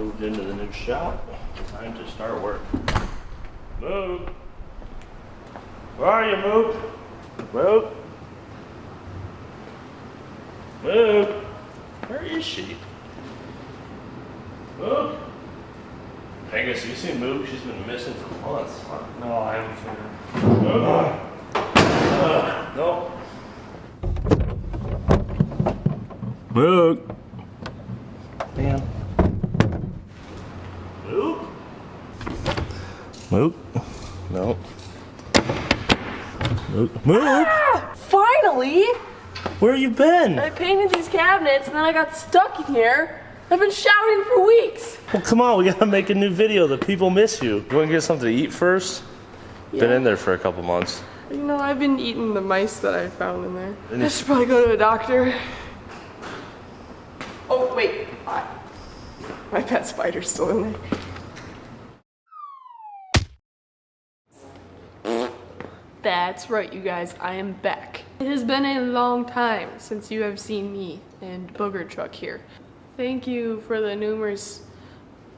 moved into the new shop. Time to start work. Mook! Where are you, Mook? Mook? Mook! Where is she? Mook? Angus, you seen Mook? She's been missing for months. No, I haven't seen her. Mook? No. Mook! Man. Mook? Mook? No. Mook? Mook? Ah, finally! Where have you been? I painted these cabinets and then I got stuck in here. I've been shouting for weeks. Well, come on, we gotta make a new video. The people miss you. You wanna get something to eat first? Yeah. Been in there for a couple months. You know, I've been eating the mice that I found in there. I should probably go to a doctor. Oh, wait. My pet spider's still in there. That's right, you guys. I am back. It has been a long time since you have seen me and Booger Truck here. Thank you for the numerous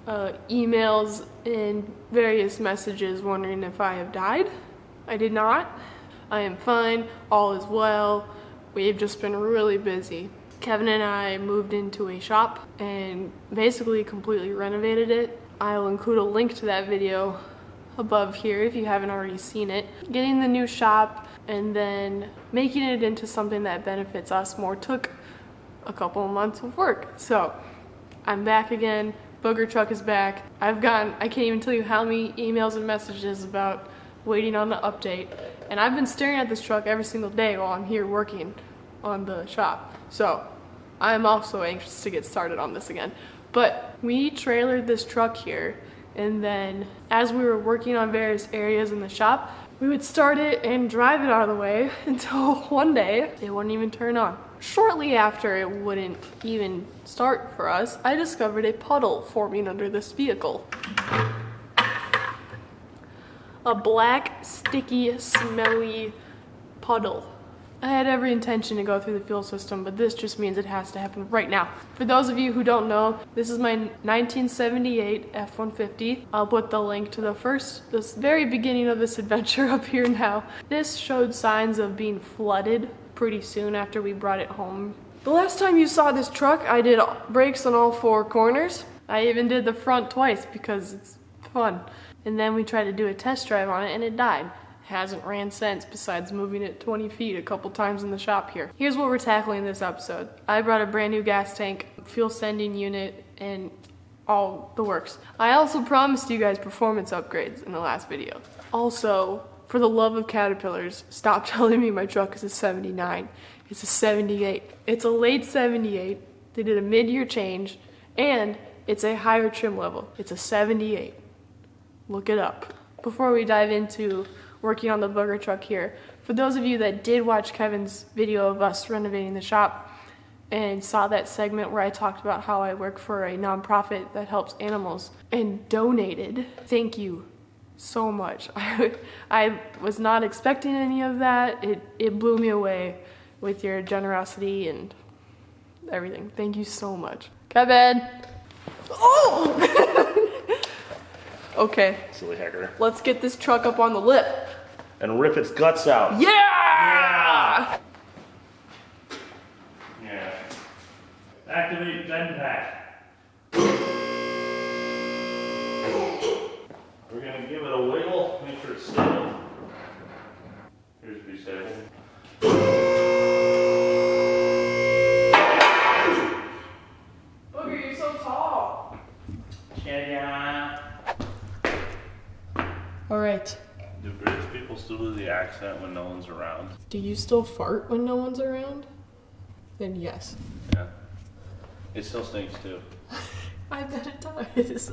emails and various messages wondering if I have died. I did not. I am fine. All is well. We've just been really busy. Kevin and I moved into a shop and basically completely renovated it. I'll include a link to that video above here if you haven't already seen it. Getting the new shop and then making it into something that benefits us more took a couple of months of work. So I'm back again. Booger Truck is back. I can't even tell you how many emails and messages about waiting on the update. And I've been staring at this truck every single day while I'm here working on the shop. So I'm also anxious to get started on this again. But we trailered this truck here, and then as we were working on various areas in the shop, we would start it and drive it out of the way until one day it wouldn't even turn on. Shortly after it wouldn't even start for us, I discovered a puddle forming under this vehicle. A black, sticky, smelly puddle. I had every intention to go through the fuel system, but this just means it has to happen right now. For those of you who don't know, this is my 1978 F-150. I'll put the link to this very beginning of this adventure up here now. This showed signs of being flooded pretty soon after we brought it home. The last time you saw this truck, I did brakes on all four corners. I even did the front twice because it's fun. And then we tried to do a test drive on it and it died. Hasn't ran since, besides moving it 20 feet a couple times in the shop here. Here's what we're tackling in this episode. I brought a brand new gas tank, fuel sending unit, and all the works. I also promised you guys performance upgrades in the last video. Also, for the love of caterpillars, stop telling me my truck is a 79. It's a 78. It's a late 78. They did a mid-year change, and it's a higher trim level. It's a 78. Look it up. Before we dive into working on the Booger Truck here, for those of you that did watch Kevin's video of us renovating the shop and saw that segment where I talked about how I work for a nonprofit that helps animals and donated, thank you so much. I was not expecting any of that. It blew me away with your generosity and everything. Thank you so much. Kevin! Oh! Okay. Silly hacker. Let's get this truck up on the lift. And rip its guts out. Yeah! Yeah. Activate vent pack. We're gonna give it a wiggle, make sure it's stable. Here's to be stable. Booger, you're so tall. Yeah. All right. Do British people still do the accent when no one's around? Do you still fart when no one's around? Then yes. Yeah. It still stinks too. I bet it does.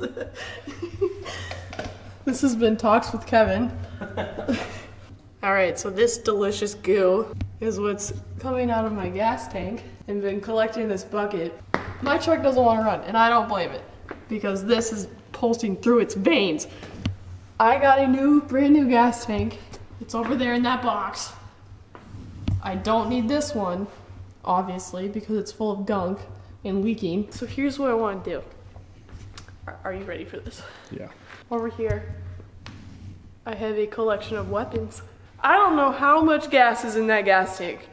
This has been Talks with Kevin. All right, so this delicious goo is what's coming out of my gas tank and been collecting this bucket. My truck doesn't want to run, and I don't blame it, because this is pulsing through its veins. I got a brand new gas tank. It's over there in that box. I don't need this one, obviously, because it's full of gunk and leaking. So here's what I want to do. Are you ready for this? Yeah. Over here, I have a collection of weapons. I don't know how much gas is in that gas tank.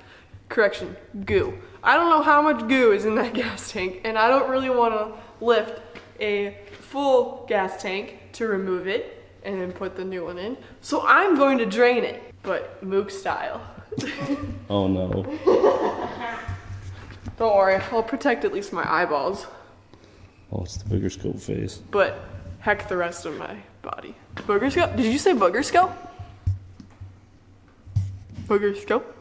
Correction, goo. I don't know how much goo is in that gas tank, and I don't really want to lift a full gas tank to remove it and then put the new one in. So I'm going to drain it, but Mook style. Oh no. Don't worry, I'll protect at least my eyeballs. Oh, it's the bigger scope face. But heck the rest of my body. Booger scope? Did you say booger scope? Booger scope?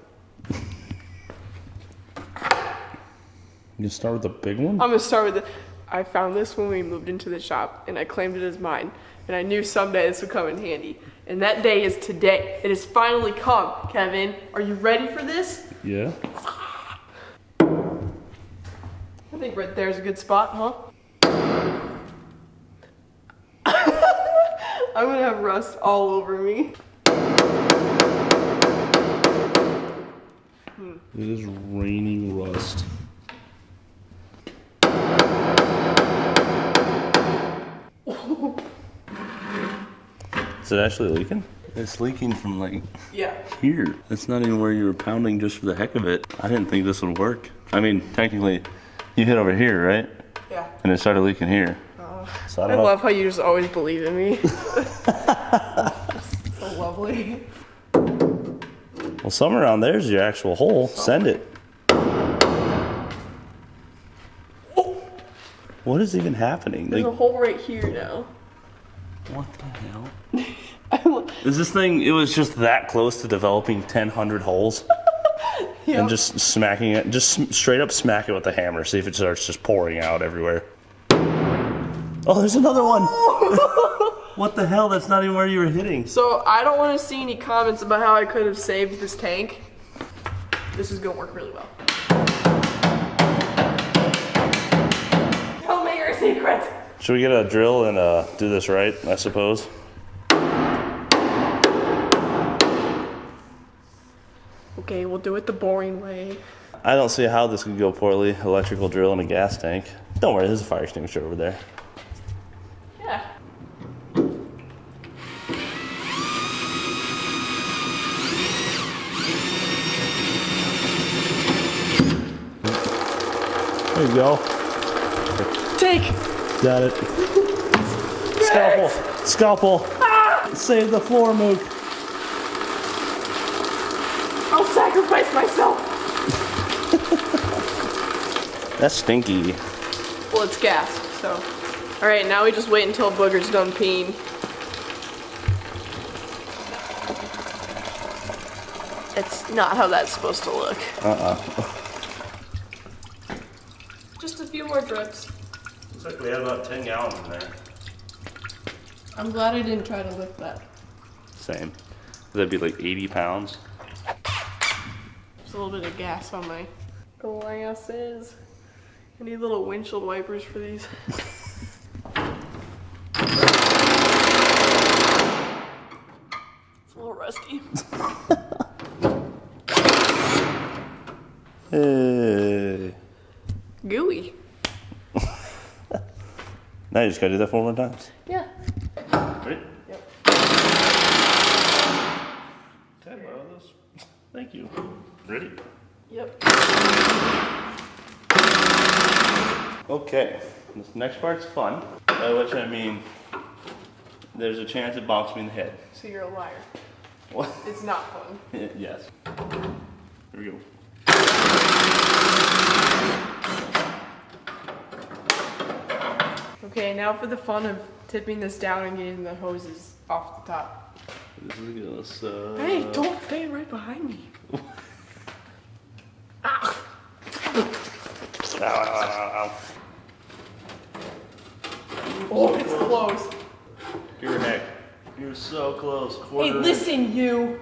You can start with the big one? I'm gonna start with I found this when we moved into the shop and I claimed it as mine. And I knew someday this would come in handy. And that day is today. It has finally come, Kevin. Are you ready for this? Yeah. I think right there's a good spot, huh? I'm gonna have rust all over me. It is raining rust. Is it actually leaking? It's leaking from like here. It's not even where you were pounding just for the heck of it. I didn't think this would work. I mean, technically, you hit over here, right? Yeah. And it started leaking here. So I love how you just always believe in me. So lovely. Well, somewhere around there's your actual hole. Send it. Oh. What is even happening? There's a hole right here now. What the hell? Is this thing, it was just that close to developing 1,000 holes? Yep. And just smacking it, just straight up smack it with a hammer, see if it starts just pouring out everywhere. Oh, there's another one! What the hell? That's not even where you were hitting. So, I don't want to see any comments about how I could have saved this tank. This is gonna work really well. Tell me your secrets! Should we get a drill and do this right, I suppose? Okay, we'll do it the boring way. I don't see how this could go poorly. Electrical drill in a gas tank. Don't worry, there's a fire extinguisher over there. Yeah. There you go. Take! Got it. Scalpel! Scalpel! Ah! Save the floor, Mook. I'll sacrifice myself! That's stinky. Well, it's gas, so. Alright, now we just wait until Booger's done peeing. It's not how that's supposed to look. Just a few more drips. Looks like we had about 10 gallons in there. I'm glad I didn't try to lift that. Same. That'd be like 80 pounds. There's a little bit of gas on my glasses. I need little windshield wipers for these. It's a little rusty. Hey. Gooey. Now you just gotta do that 4 more times. Yeah. Ready? Yep. Thank you. Ready? Yep. Okay, this next part's fun. By which I mean, there's a chance it bonks me in the head. So you're a liar. What? It's not fun. Yes. Here we go. Okay, now for the fun of tipping this down and getting the hoses off the top. This is gonna suck. Hey, don't stay right behind me. Ah. Ow, ow, ow, Oh, it's close. ow. Your neck. You're so close. Hey, Quarter listen, you.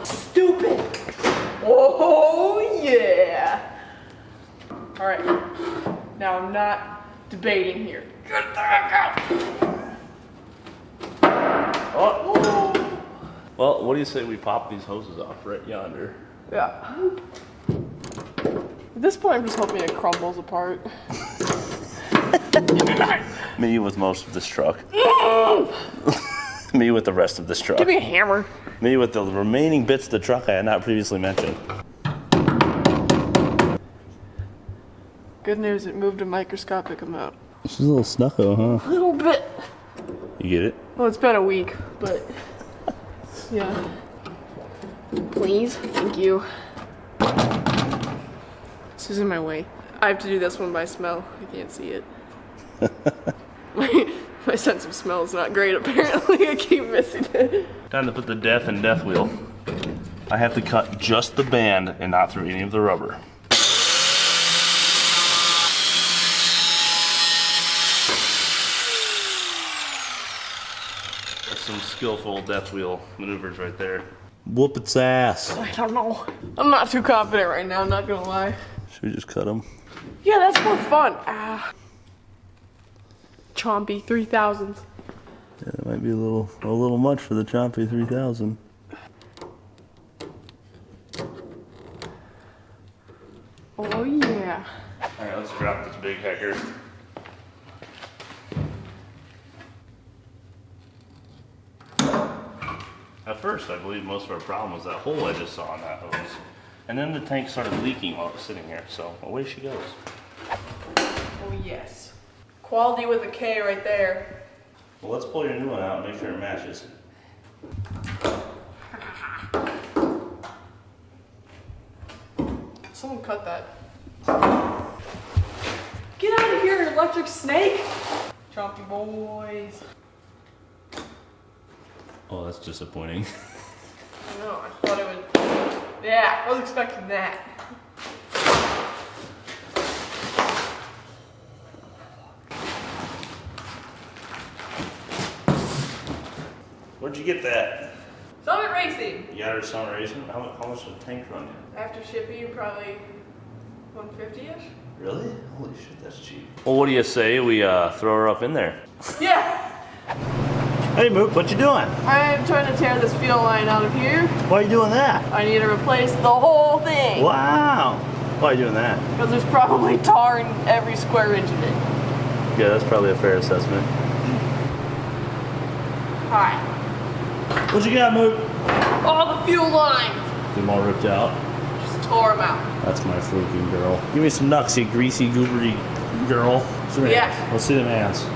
Stupid. Oh, yeah. All right. Now I'm not debating here. Get the heck out. Oh. Well, what do you say we pop these hoses off right yonder? Yeah. At this point, I'm just hoping it crumbles apart. Me with most of this truck. Me with the rest of this truck. Give me a hammer. Me with the remaining bits of the truck I had not previously mentioned. Good news, it moved a microscopic amount. She's a little snucko, huh? A little bit. You get it? Well, it's been a week, but yeah. Please, thank you. This is in my way. I have to do this one by smell. I can't see it. My sense of smell is not great, apparently. I keep missing it. Time to put the death in death wheel. I have to cut just the band and not through any of the rubber. That's some skillful death wheel maneuvers right there. Whoop its ass. I don't know. I'm not too confident right now, I'm not gonna lie. Should we just cut them? Yeah, that's more fun. Ah. Chompy 3000s. Yeah, that might be a little much for the Chompy 3000. Oh yeah. Alright, let's drop this big hecker. At first, I believe most of our problem was that hole I just saw in that hose. And then the tank started leaking while it was sitting here, so away she goes. Oh yes. Quality with a K right there. Well, let's pull your new one out and make sure it matches. Someone cut that. Get out of here, electric snake! Chompy boys. Oh, that's disappointing. I know, I thought it would. Yeah, I was expecting that. Where'd you get that? Summit Racing! You got her Summit Racing? How much did the tank run you? After shipping, probably 150-ish? Really? Holy shit, that's cheap. Well, what do you say we throw her up in there? Yeah! Hey Mook, what you doing? I'm trying to tear this fuel line out of here. Why are you doing that? I need to replace the whole thing. Wow. Why are you doing that? Because there's probably tar in every square inch of it. Yeah, that's probably a fair assessment. Hi. What you got, Mook? All the fuel lines. Them all ripped out. Just tore them out. That's my freaking girl. Give me some nuts, you greasy, goobery girl. Yeah. Let's see them hands.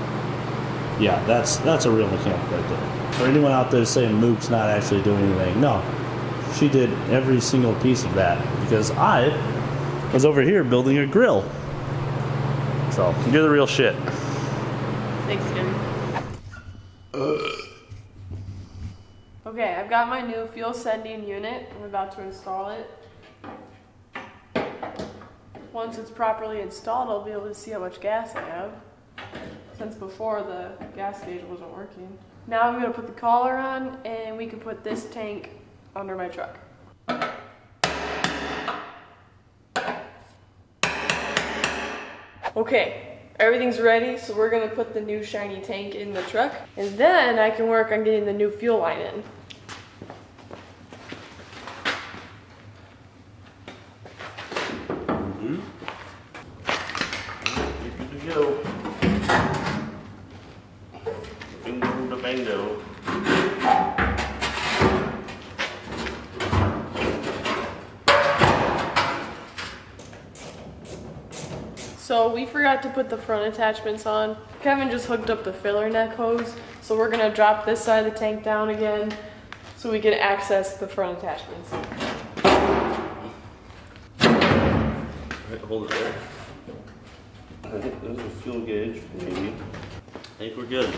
Yeah, that's a real mechanic right there. For anyone out there saying Mook's not actually doing anything, no. She did every single piece of that because I was over here building a grill. So, you're the real shit. Thanks, Jimmy. Okay, I've got my new fuel sending unit. I'm about to install it. Once it's properly installed, I'll be able to see how much gas I have. Since before the gas gauge wasn't working. Now I'm gonna put the collar on and we can put this tank under my truck. Okay, everything's ready, so we're gonna put the new shiny tank in the truck and then I can work on getting the new fuel line in. Good to go. Bingo to bango. So we forgot to put the front attachments on. Kevin just hooked up the filler neck hose, so we're gonna drop this side of the tank down again so we can access the front attachments. Alright, hold it there. Alright, there's a fuel gauge, maybe. I think we're good.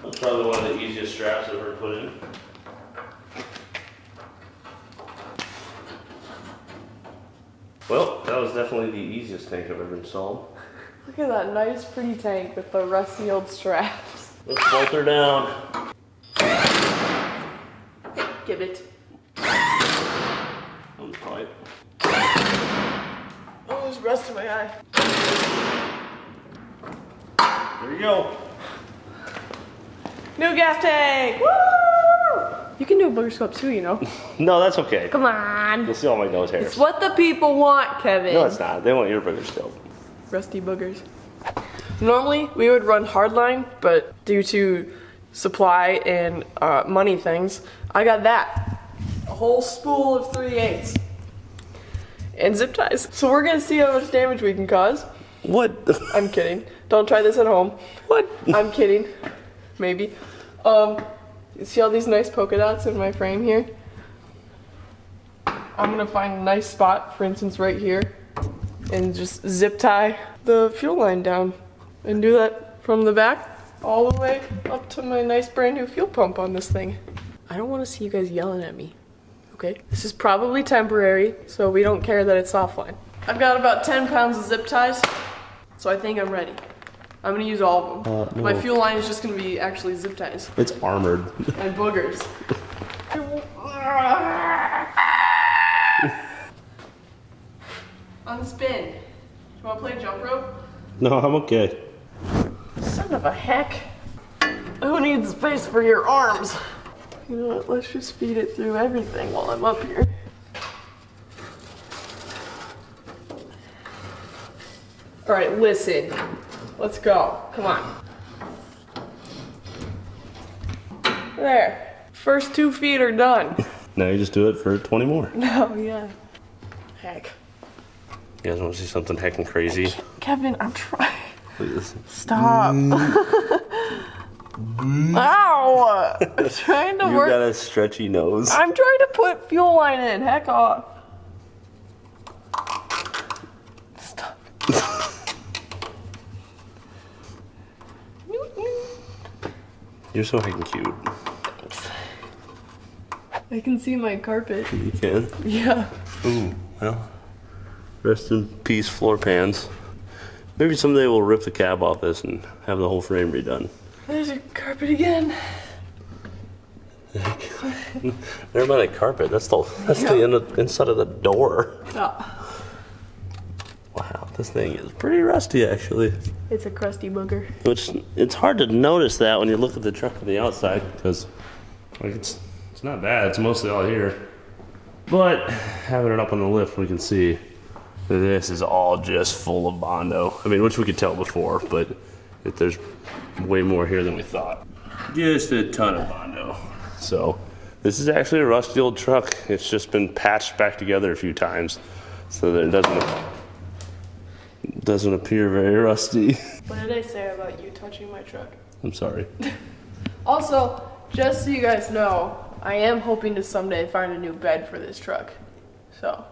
That's probably one of the easiest straps I've ever put in. Well, that was definitely the easiest tank I've ever installed. Look at that nice pretty tank with the rusty old straps. Let's bolt her down. Give it. That was tight. Oh, there's rust in my eye. There you go. New gas tank! Woo! You can do a booger sculpt too, you know. No, that's okay. Come on. You'll see all my nose hairs. It's what the people want, Kevin. No, it's not. They want your booger sculpt. Rusty boogers. Normally, we would run hardline, but due to supply and money things, I got that. A whole spool of 3/8 and zip ties. So we're gonna see how much damage we can cause. What? I'm kidding. Don't try this at home. What? I'm kidding. Maybe. You see all these nice polka dots in my frame here? I'm gonna find a nice spot, for instance right here, and just zip tie the fuel line down and do that from the back all the way up to my nice brand new fuel pump on this thing. I don't want to see you guys yelling at me, okay? This is probably temporary, so we don't care that it's offline. I've got about 10 pounds of zip ties, so I think I'm ready. I'm gonna use all of them. No. My fuel line is just gonna be actually zip ties It's armored. and boogers. On the spin. You wanna play jump rope? No, I'm okay. Son of a heck. Who needs space for your arms? You know what, let's just feed it through everything while I'm up here. Alright, listen. Let's go. Come on. There. First 2 feet are done. Now you just do it for 20 more. Oh, yeah. Heck. You guys want to see something heckin' crazy? Kevin, I'm trying. Please. Stop. Ow! I'm trying to You work. got a stretchy nose. I'm trying to put fuel line in. Heck off. Stop. You're so heckin' cute. Thanks. I can see my carpet. You can? Yeah. Ooh, well. Rest in peace, floor pans. Maybe someday we'll rip the cab off this and have the whole frame redone. There's your carpet again. Never mind the carpet. That's the inside of the door. Oh, Wow, this thing is pretty rusty, actually. it's a crusty booger. Which it's hard to notice that when you look at the truck from the outside, because like it's not bad. It's mostly all here. But having it up on the lift, we can see that this is all just full of Bondo. I mean, which we could tell before, but there's way more here than we thought. Just a ton of Bondo. So this is actually a rusty old truck. It's just been patched back together a few times so that it doesn't appear very rusty. What did I say about you touching my truck? I'm sorry. Also, just so you guys know, I am hoping to someday find a new bed for this truck. So,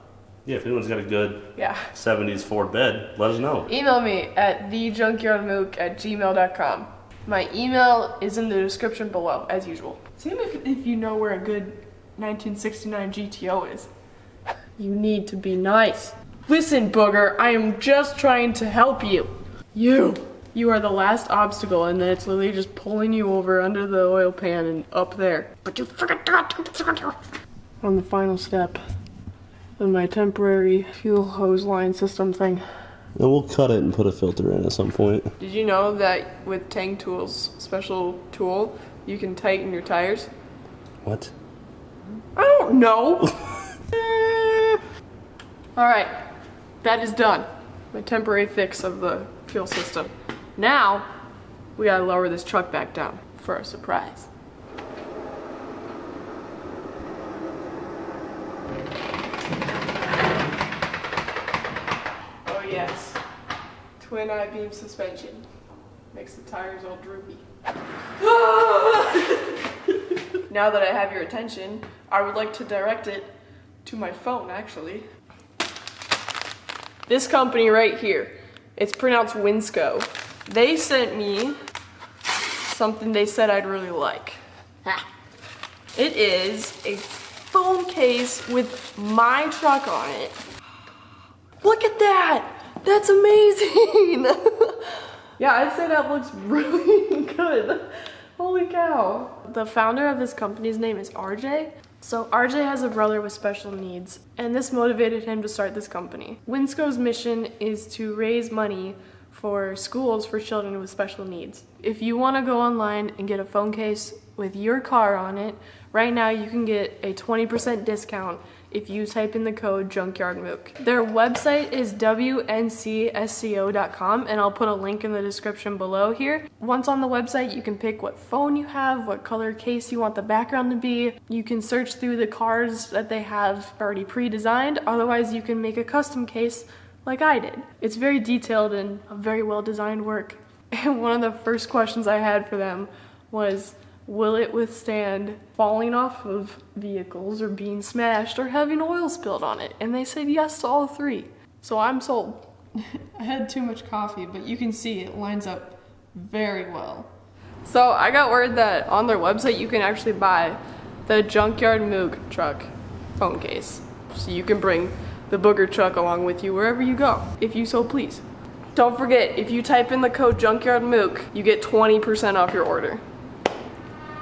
Yeah, if anyone's got a good yeah. 70s Ford bed, let us know. Email me at thejunkyardmook@gmail.com. My email is in the description below, as usual. See if you know where a good 1969 GTO is. You need to be nice. Listen, Booger, I am just trying to help you. You are the last obstacle, and then it's literally just pulling you over under the oil pan and up there. But you forgot on the final step of my temporary fuel hose line system thing. And we'll cut it and put a filter in at some point. Did you know that with Tang Tool's special tool, you can tighten your tires? What? I don't know. Alright, that is done. My temporary fix of the fuel system. Now, we gotta lower this truck back down for a surprise. Oh yes, twin I-beam suspension. Makes the tires all droopy. Now that I have your attention, I would like to direct it to my phone, actually. This company right here, it's pronounced Winsco. They sent me something they said I'd really like. It is a phone case with my truck on it. Look at that! That's amazing! Yeah, I'd say that looks really good. Holy cow. The founder of this company's name is RJ. So RJ has a brother with special needs, and this motivated him to start this company. Winsco's mission is to raise money for schools for children with special needs. If you want to go online and get a phone case with your car on it, Right now you can get a 20% discount if you type in the code Junkyard Mook. Their website is wncsco.com, and I'll put a link in the description below here. Once on the website, you can pick what phone you have, what color case you want the background to be. You can search through the cars that they have already pre-designed. Otherwise, you can make a custom case like I did. It's very detailed and a very well designed work. And one of the first questions I had for them was, will it withstand falling off of vehicles or being smashed or having oil spilled on it? And they said yes to all three. So I'm sold. I had too much coffee, but you can see it lines up very well. So I got word that on their website you can actually buy the Junkyard Mook truck phone case. So you can bring the booger truck along with you wherever you go, if you so please. Don't forget, if you type in the code Junkyard Mook, you get 20% off your order.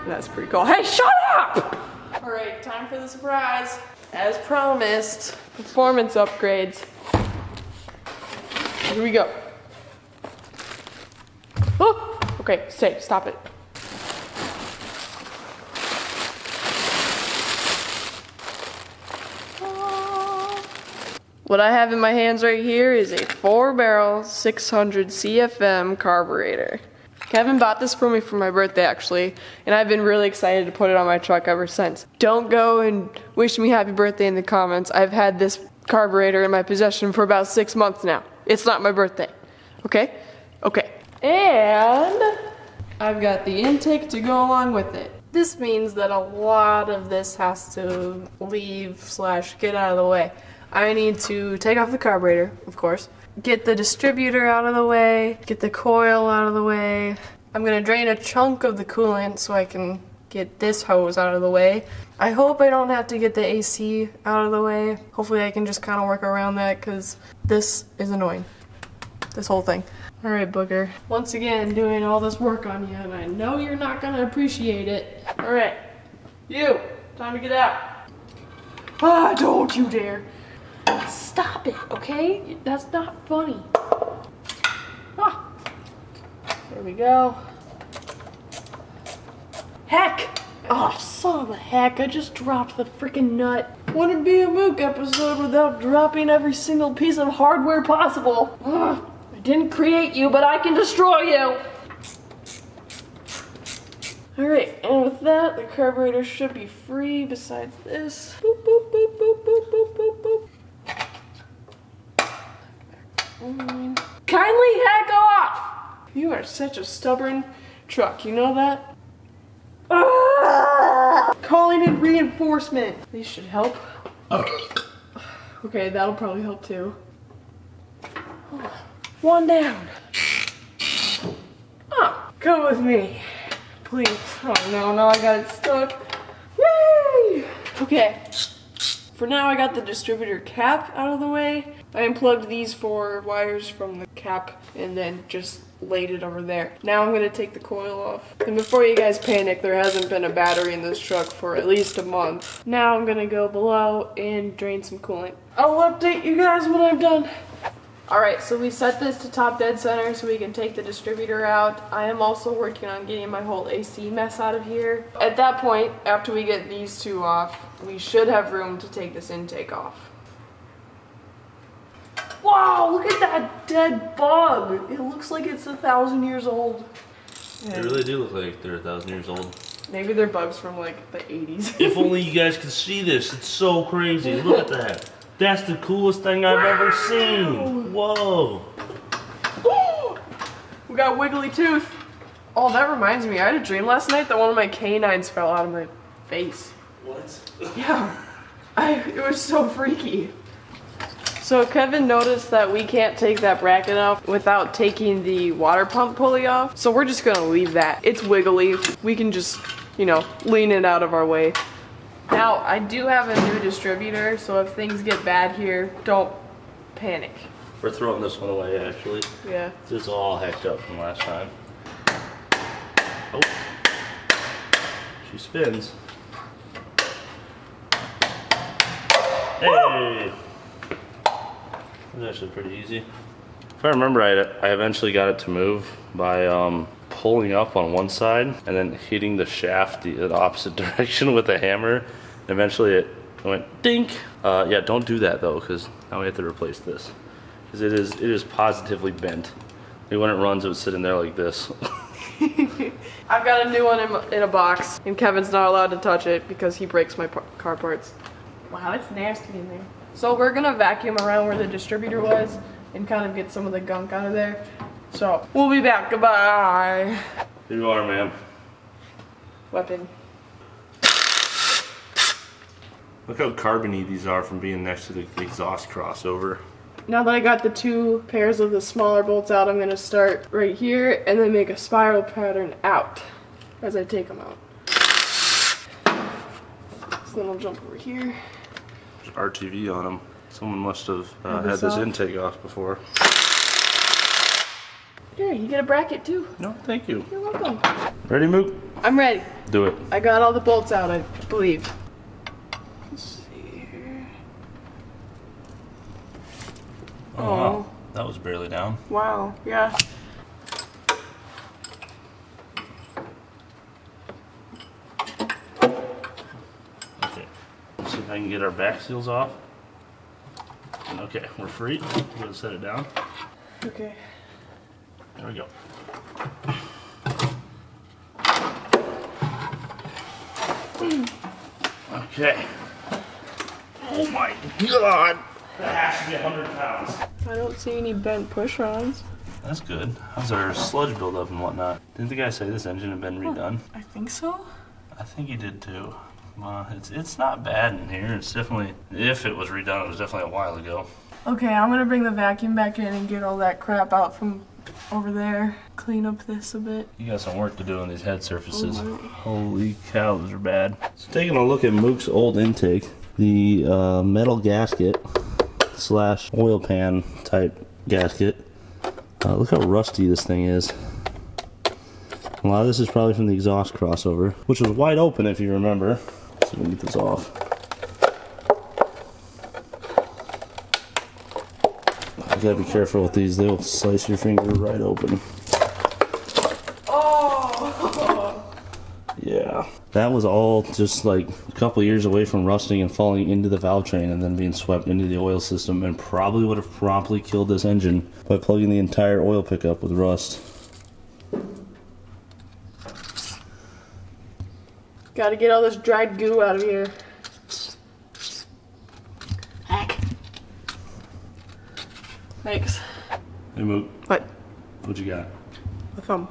That's pretty cool. Hey, shut up! All right, time for the surprise. As promised, performance upgrades. Here we go. Oh, okay, stop it. What I have in my hands right here is a 4-barrel 600 CFM carburetor. Kevin bought this for me for my birthday, actually, and I've been really excited to put it on my truck ever since. Don't go and wish me happy birthday in the comments. I've had this carburetor in my possession for about 6 months now. It's not my birthday, okay? Okay. And I've got the intake to go along with it. This means that a lot of this has to leave/get out of the way. I need to take off the carburetor, of course, get the distributor out of the way, get the coil out of the way. I'm gonna drain a chunk of the coolant so I can get this hose out of the way. I hope I don't have to get the AC out of the way. Hopefully I can just kind of work around that because this is annoying. This whole thing. All right, booger. Once again, doing all this work on you, and I know you're not gonna appreciate it. All right, you, time to get out. Ah, don't you dare. Stop it, okay? That's not funny. Ah. There we go. Heck! Oh, son of a heck, I just dropped the freaking nut. Wouldn't be a Mook episode without dropping every single piece of hardware possible. Ugh. I didn't create you, but I can destroy you. Alright, and with that, the carburetor should be free besides this. Boop, boop, boop, boop, boop, boop, boop, boop. Kindly heck off! You are such a stubborn truck, you know that? Calling in reinforcement. These should help. Okay, that'll probably help too. One down. Oh, come with me. Please. Oh no, I got it stuck. Yay! Okay. For now, I got the distributor cap out of the way. I unplugged these 4 wires from the cap and then just laid it over there. Now I'm gonna take the coil off. And before you guys panic, there hasn't been a battery in this truck for at least a month. Now I'm gonna go below and drain some coolant. I'll update you guys when I'm done. Alright, so we set this to top dead center so we can take the distributor out. I am also working on getting my whole AC mess out of here. At that point, after we get these 2 off, we should have room to take this intake off. Wow, look at that dead bug. It looks like it's 1,000 years old. They really do look like they're 1,000 years old. Maybe they're bugs from like the 80s. If only you guys could see this. It's so crazy. Look at that. That's the coolest thing I've ever seen. Whoa. We got wiggly tooth. Oh, that reminds me. I had a dream last night that one of my canines fell out of my face. What? Yeah. It was so freaky. So Kevin noticed that we can't take that bracket off without taking the water pump pulley off. So we're just gonna leave that. It's wiggly. We can just, lean it out of our way. Now, I do have a new distributor, so if things get bad here, don't panic. We're throwing this one away, actually. Yeah. This is all hacked up from last time. Oh. She spins. Hey! That was actually pretty easy. If I remember right, I eventually got it to move by pulling up on one side and then hitting the shaft the opposite direction with a hammer. Eventually it went dink. Yeah, don't do that though, because now we have to replace this. Because it is positively bent. Like when it runs, it would sit in there like this. I've got a new one in a box, and Kevin's not allowed to touch it because he breaks my car parts. Wow, it's nasty in there. So we're gonna vacuum around where the distributor was and kind of get some of the gunk out of there. So we'll be back. Goodbye. Here you are, ma'am. Weapon. Look how carbony these are from being next to the exhaust crossover. Now that I got the 2 pairs of the smaller bolts out, I'm gonna start right here and then make a spiral pattern out as I take them out. So then I'll jump over here. There's RTV on them. Someone must have had this intake off before. Here, you get a bracket too. No, thank you. You're welcome. Ready, Mook? I'm ready. Do it. I got all the bolts out, I believe. Let's see here. Oh, wow. That was barely down. Wow, yeah. Okay. Let's see if I can get our back seals off. Okay, we're free. We're gonna set it down. Okay. There we go. Okay. Oh my god! That has to be 100 pounds. I don't see any bent push-ons. That's good. How's our sludge buildup and whatnot? Didn't the guy say this engine had been redone? I think so. I think he did too. It's not bad in here. It's definitely, if it was redone, it was definitely a while ago. Okay, I'm gonna bring the vacuum back in and get all that crap out from over there. Clean up this a bit. You got some work to do on these head surfaces. Oh, Holy cow, those are bad. So taking a look at Mook's old intake, the metal gasket / oil pan type gasket. Look how rusty this thing is. A lot of this is probably from the exhaust crossover, which was wide open if you remember. So we can get this off. You gotta be careful with these, they'll slice your finger right open. Oh! Yeah. That was all just like a couple years away from rusting and falling into the valve train and then being swept into the oil system, and probably would have promptly killed this engine by plugging the entire oil pickup with rust. Gotta get all this dried goo out of here. Heck. Thanks. Hey Mook, What? what you got? A thumb.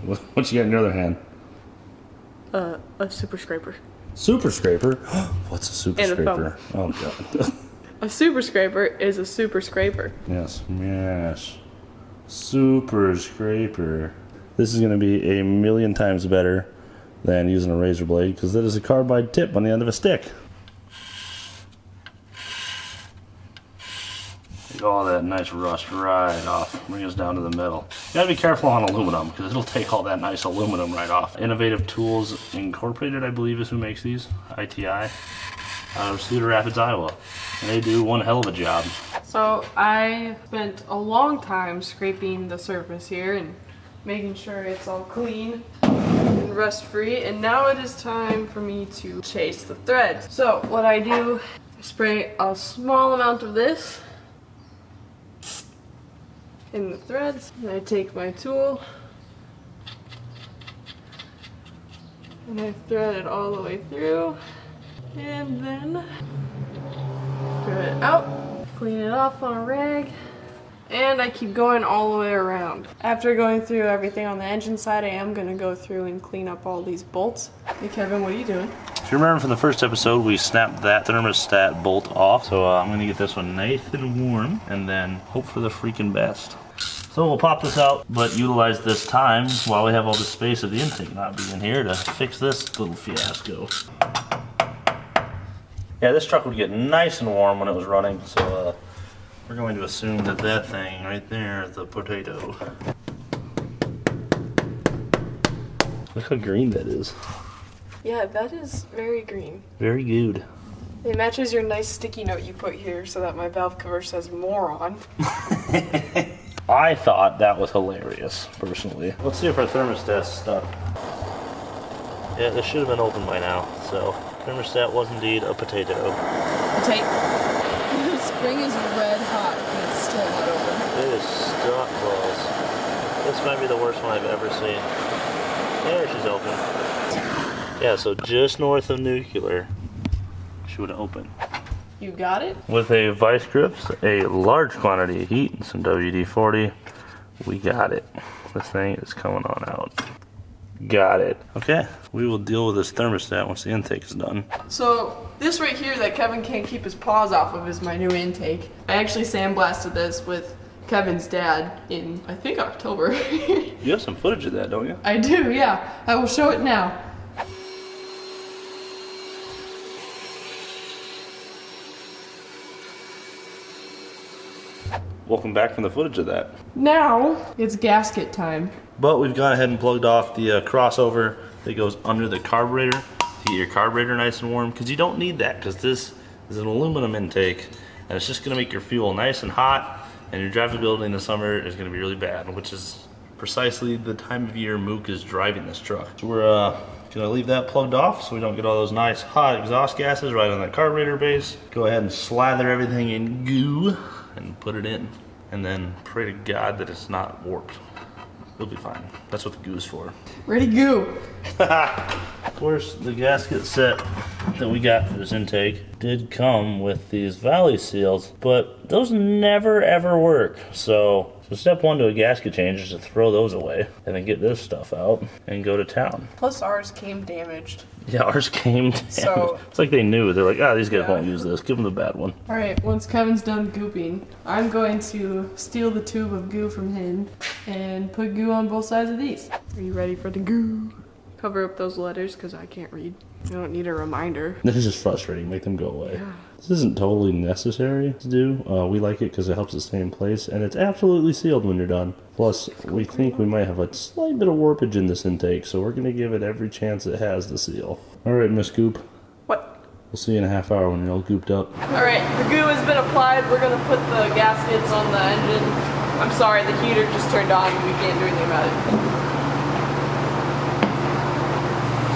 What you got in your other hand? A super scraper. Super scraper? What's a super And a scraper? thumb. Oh god. A super scraper is a super scraper. Yes, yes. Super scraper. This is going to be 1,000,000 times better than using a razor blade, because that is a carbide tip on the end of a stick. Get all that nice rust right off. Bring us down to the middle. You gotta be careful on aluminum, because it'll take all that nice aluminum right off. Innovative Tools Incorporated, I believe, is who makes these. ITI. Out of Cedar Rapids, Iowa. And they do one hell of a job. So I spent a long time scraping the surface here and making sure it's all clean and rust free, and now it is time for me to chase the threads. So what I do, I spray a small amount of this in the threads, and I take my tool and I thread it all the way through, and then thread it out, clean it off on a rag, and I keep going all the way around. After going through everything on the engine side, I am going to go through and clean up all these bolts. Hey Kevin, what are you doing? If you remember from the first episode, we snapped that thermostat bolt off, so I'm going to get this one nice and warm, and then hope for the freaking best. So we'll pop this out, but utilize this time while we have all the space of the intake not being here to fix this little fiasco. Yeah, this truck would get nice and warm when it was running, so we're going to assume that that thing right there is the potato. Look how green that is. Yeah, that is very green. Very good. It matches your nice sticky note you put here so that my valve cover says moron. I thought that was hilarious, personally. Let's see if our thermostat's stuck. Yeah, this should have been open by now, so thermostat was indeed a potato. Potato. The spring is red hot and it's still not open. It is stuck closed. This might be the worst one I've ever seen. There, she's open. Yeah, so just north of nuclear, she would open. You got it? With a vice grips, a large quantity of heat, and some WD-40, we got it. This thing is coming on out. Got it. Okay, we will deal with this thermostat once the intake is done. So this right here that Kevin can't keep his paws off of is my new intake. I actually sandblasted this with Kevin's dad in, I think, October. You have some footage of that, don't you? I do, yeah. I will show it now. Welcome back from the footage of that. Now it's gasket time. But we've gone ahead and plugged off the crossover that goes under the carburetor to get your carburetor nice and warm, because you don't need that, because this is an aluminum intake and it's just going to make your fuel nice and hot, and your drivability in the summer is going to be really bad, which is precisely the time of year Mook is driving this truck. So we're going to leave that plugged off so we don't get all those nice hot exhaust gases right on that carburetor base. Go ahead and slather everything in goo and put it in, and then pray to God that it's not warped. It'll be fine. That's what the goo is for. Ready, goo. Of course, the gasket set that we got for this intake did come with these valley seals, but those never ever work. So step one to a gasket change is to throw those away and then get this stuff out and go to town. Plus ours came damaged. Yeah, ours came damaged. So, it's like they knew. They're like, these guys won't use this. Give them the bad one. Alright, once Kevin's done gooping, I'm going to steal the tube of goo from him and put goo on both sides of these. Are you ready for the goo? Cover up those letters because I can't read. I don't need a reminder. This is just frustrating. Make them go away. Yeah. This isn't totally necessary to do. We like it because it helps it stay in place, and it's absolutely sealed when you're done. Plus, we think we might have a slight bit of warpage in this intake, so we're going to give it every chance it has to seal. Alright, Miss Goop. What? We'll see you in a half hour when you're all gooped up. Alright, the goo has been applied. We're going to put the gaskets on the engine. I'm sorry, the heater just turned on and we can't do anything about it.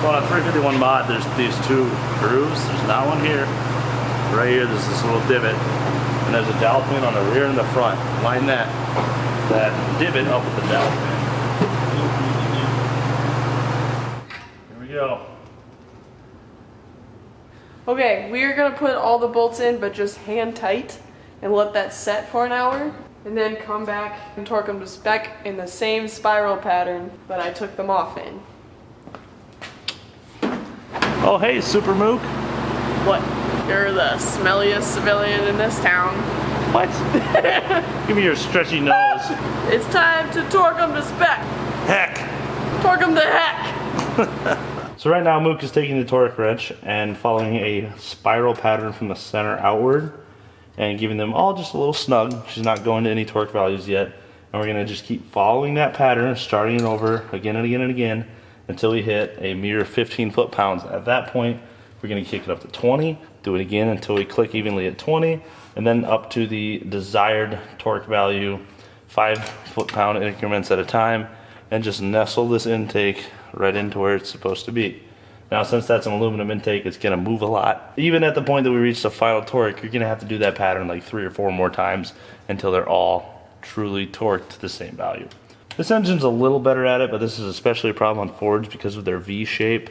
So on a 351 mod, there's these two grooves. There's not one here. Right here, there's this little divot. And there's a dowel pin on the rear and the front. Line that divot up with the dowel pin. Here we go. Okay, we are going to put all the bolts in, but just hand tight and let that set for an hour. And then come back and torque them to spec in the same spiral pattern that I took them off in. Oh, hey, Super Mook. What? You're the smelliest civilian in this town. What? Give me your stretchy nose. It's time to torque them to spec. Heck. Torque them to heck. So right now, Mook is taking the torque wrench and following a spiral pattern from the center outward and giving them all just a little snug. She's not going to any torque values yet. And we're going to just keep following that pattern, starting it over again and again and again until we hit a mere 15 foot-pounds. At that point, we're going to kick it up to 20, do it again until we click evenly at 20, and then up to the desired torque value, 5 foot-pound increments at a time, and just nestle this intake right into where it's supposed to be. Now, since that's an aluminum intake, it's going to move a lot. Even at the point that we reach the final torque, you're going to have to do that pattern like 3 or 4 more times until they're all truly torqued to the same value. This engine's a little better at it, but this is especially a problem on Fords because of their V shape.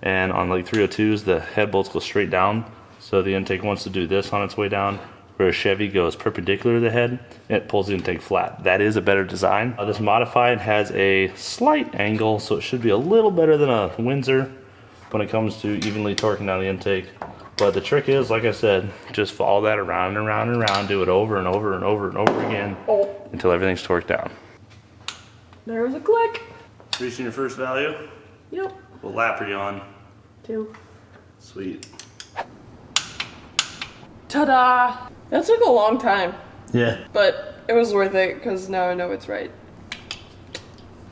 And on like 302s, the head bolts go straight down. So the intake wants to do this on its way down, where a Chevy goes perpendicular to the head, and it pulls the intake flat. That is a better design. This modified has a slight angle, so it should be a little better than a Windsor when it comes to evenly torquing down the intake. But the trick is, like I said, just follow that around and around and around, do it over and over and over and over again until everything's torqued down. There was a click. Reaching your first value? Yep. What lap are you on? 2. Sweet. Ta-da! That took a long time, Yeah. but it was worth it because now I know it's right.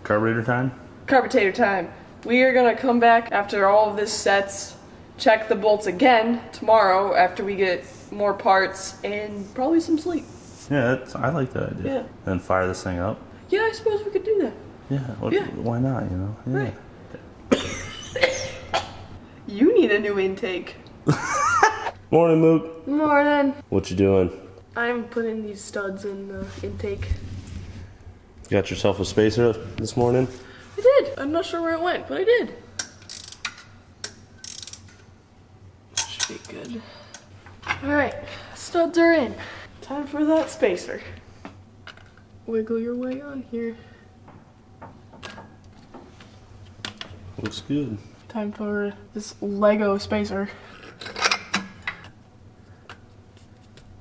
Carburetor time? Carburetor time. We are gonna come back after all of this sets, check the bolts again tomorrow after we get more parts and probably some sleep. Yeah, I like that idea. Yeah. And fire this thing up. Yeah, I suppose we could do that. Yeah. Why not? You know. Yeah. Right. You need a new intake. Morning, Mook. Morning. What you doing? I'm putting these studs in the intake. Got yourself a spacer this morning? I did. I'm not sure where it went, but I did. Should be good. Alright, studs are in. Time for that spacer. Wiggle your way on here. Looks good. Time for this Lego spacer.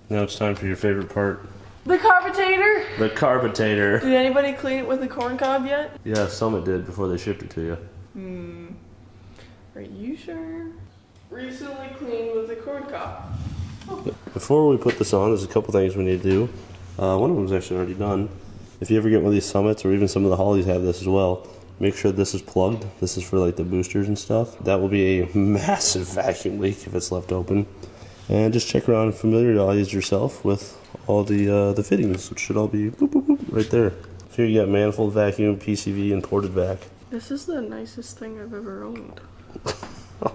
Now it's time for your favorite part. The carbonator! The carbonator. Did anybody clean it with a corn cob yet? Yeah, Summit did before they shipped it to you. Are you sure? Recently cleaned with a corn cob. Before we put this on, there's a couple things we need to do. One of them is actually already done. If you ever get one of these Summits, or even some of the Hollies have this as well, make sure this is plugged. This is for like the boosters and stuff. That will be a massive vacuum leak if it's left open. And just check around and familiarize yourself with all the fittings, which should all be boop, boop, boop, right there. So here you got manifold vacuum, PCV, and ported vac. This is the nicest thing I've ever owned.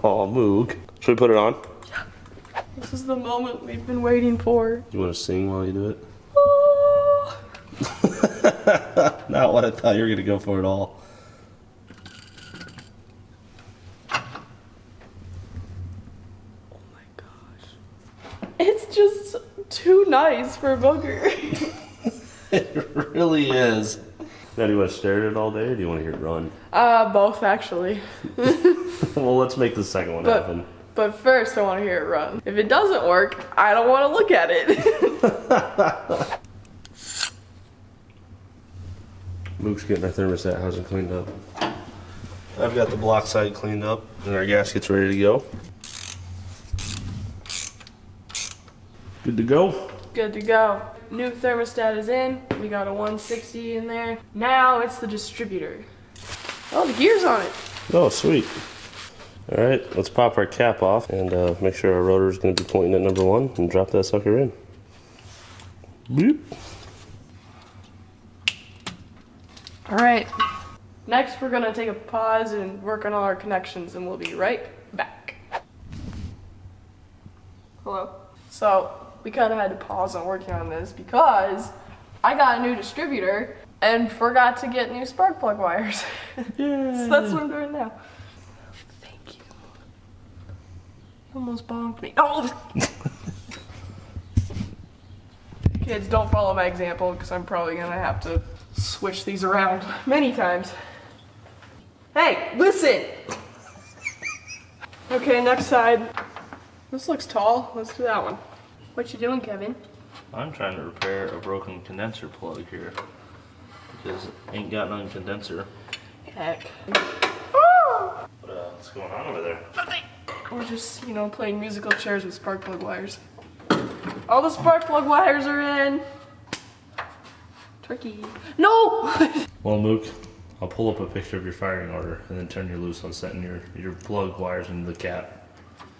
Oh, Moog. Should we put it on? Yeah. This is the moment we've been waiting for. You want to sing while you do it? Oh. Not what I thought you were going to go for at all. It's just too nice for a booger. It really is. Now, do you want to stare at it all day, or do you want to hear it run? Both actually. Well, let's make the second one happen. But first, I want to hear it run. If it doesn't work, I don't want to look at it. Mook's getting our thermostat housing cleaned up. I've got the block side cleaned up, and our gasket's ready to go. Good to go? Good to go. New thermostat is in. We got a 160 in there. Now it's the distributor. Oh, the gear's on it. Oh, sweet. All right, let's pop our cap off and make sure our rotor is going to be pointing at number 1 and drop that sucker in. Boop. All right. Next, we're going to take a pause and work on all our connections, and we'll be right back. Hello? So, we kind of had to pause on working on this because I got a new distributor and forgot to get new spark plug wires. Yeah. So that's what I'm doing now. Thank you. You almost bonked me. Oh! Kids, don't follow my example because I'm probably going to have to switch these around many times. Hey, listen! Okay, next side. This looks tall. Let's do that one. What you doing, Kevin? I'm trying to repair a broken condenser plug here because ain't got none condenser. Heck. What's going on over there? Nothing. We're just, playing musical chairs with spark plug wires. All the spark plug wires are in. Turkey. No! Well, Mook, I'll pull up a picture of your firing order and then turn you loose on setting your plug wires into the cap.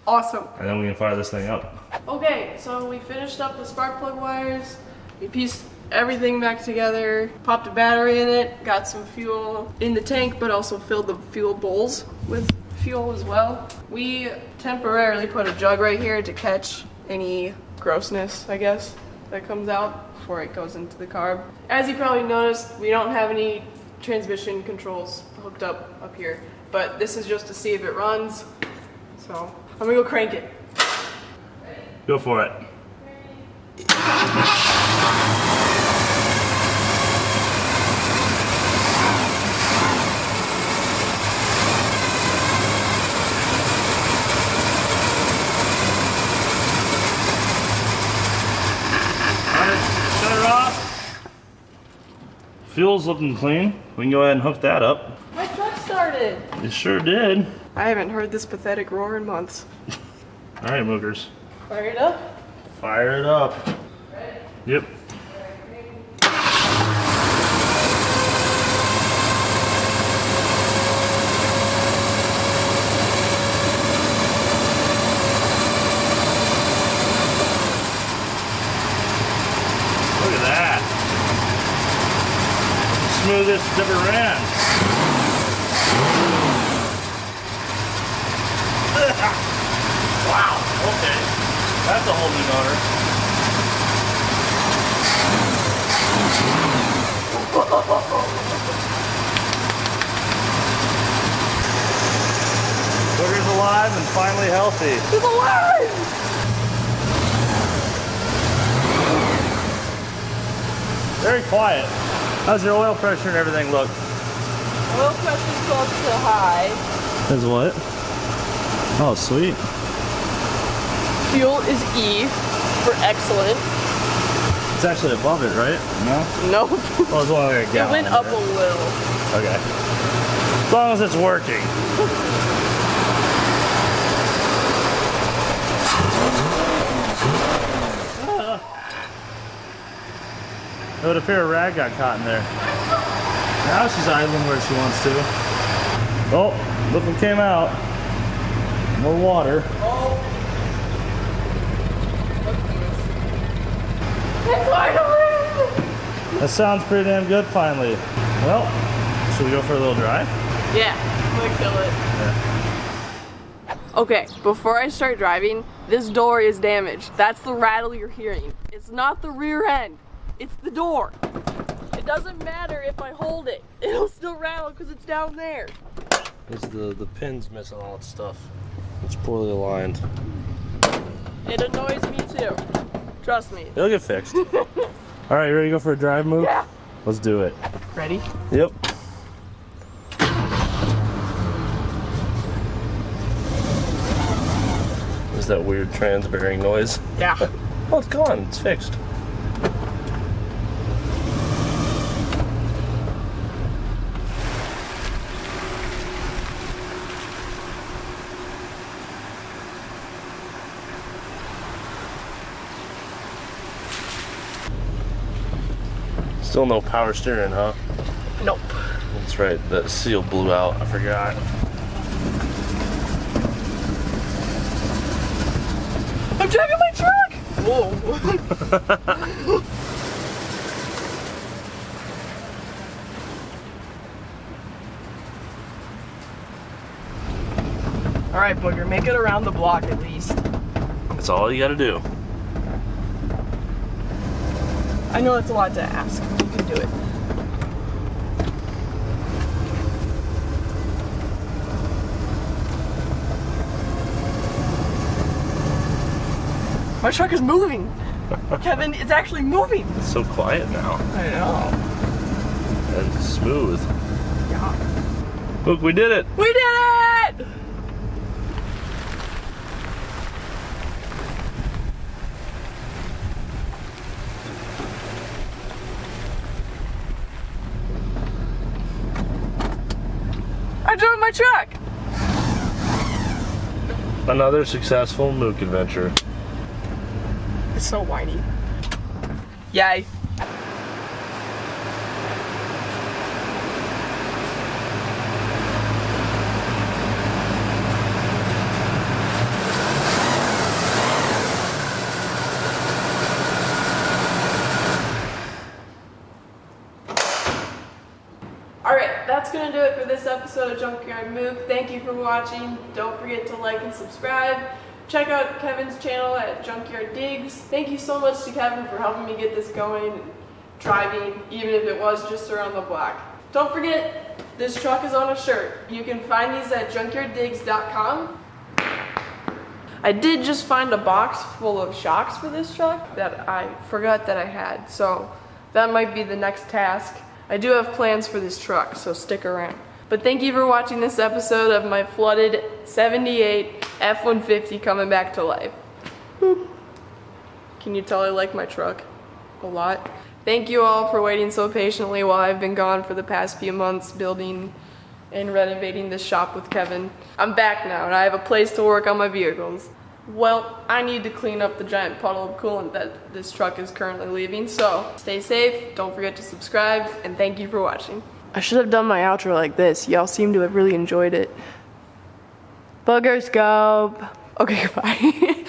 Awesome. And then we can fire this thing up. Okay, so we finished up the spark plug wires. We pieced everything back together, popped a battery in it, got some fuel in the tank, but also filled the fuel bowls with fuel as well. We temporarily put a jug right here to catch any grossness, I guess, that comes out before it goes into the carb. As you probably noticed, we don't have any transmission controls hooked up here, but this is just to see if it runs. So I'm gonna go crank it. Go for it. Shut her off. Fuel's looking clean. We can go ahead and hook that up. My truck started. It sure did. I haven't heard this pathetic roar in months. All right, Mookers. Fire it up. Fire it up. Ready? Yep. smoothest it's ever ran. Wow, okay. That's a whole new motor. Booger's alive and finally healthy. He's alive! Very quiet. How's your oil pressure and everything look? Oil pressure's up to high. Is what? Oh, sweet. Fuel is E for excellent. It's actually above it, right? No? Nope. Well, it's only like a It gallon, went up right? a little. Okay. As long as it's working. It would appear a rag got caught in there. Now she's idling where she wants to. Oh, look what came out. More water. It's finally! That sounds pretty damn good finally. Well, should we go for a little drive? Yeah, I'm gonna kill it. Yeah. Okay, before I start driving, this door is damaged. That's the rattle you're hearing. It's not the rear end, it's the door. It doesn't matter if I hold it. It'll still rattle because it's down there. It's the pin's missing all its stuff. It's poorly aligned. It annoys me too. Trust me. It'll get fixed. All right, you ready to go for a drive, Mook? Yeah. Let's do it. Ready? Yep. Is that weird trans-bearing noise? Yeah. Oh, it's gone. It's fixed. Still no power steering, huh? Nope. That's right, that seal blew out. I forgot. I'm driving my truck! Whoa. Alright, Booger, make it around the block at least. That's all you gotta do. I know it's a lot to ask. You can do it. My truck is moving. Kevin, it's actually moving. It's so quiet now. I know. And smooth. Yeah. Look, we did it! We did it! I drove my truck. Another successful Mook adventure. It's so whiny. Yay. Alright, that's going to do it for this episode of Junkyard Mook. Thank you for watching. Don't forget to like and subscribe. Check out Kevin's channel at Junkyard Digs. Thank you so much to Kevin for helping me get this going and driving, even if it was just around the block. Don't forget, this truck is on a shirt. You can find these at junkyarddigs.com. I did just find a box full of shocks for this truck that I forgot that I had, so that might be the next task. I do have plans for this truck, so stick around. But thank you for watching this episode of my flooded 78 F-150 coming back to life. Boop. Can you tell I like my truck a lot? Thank you all for waiting so patiently while I've been gone for the past few months building and renovating this shop with Kevin. I'm back now and I have a place to work on my vehicles. Well, I need to clean up the giant puddle of coolant that this truck is currently leaving, so stay safe, don't forget to subscribe, and thank you for watching. I should have done my outro like this. Y'all seem to have really enjoyed it. Booger scope. Okay, goodbye.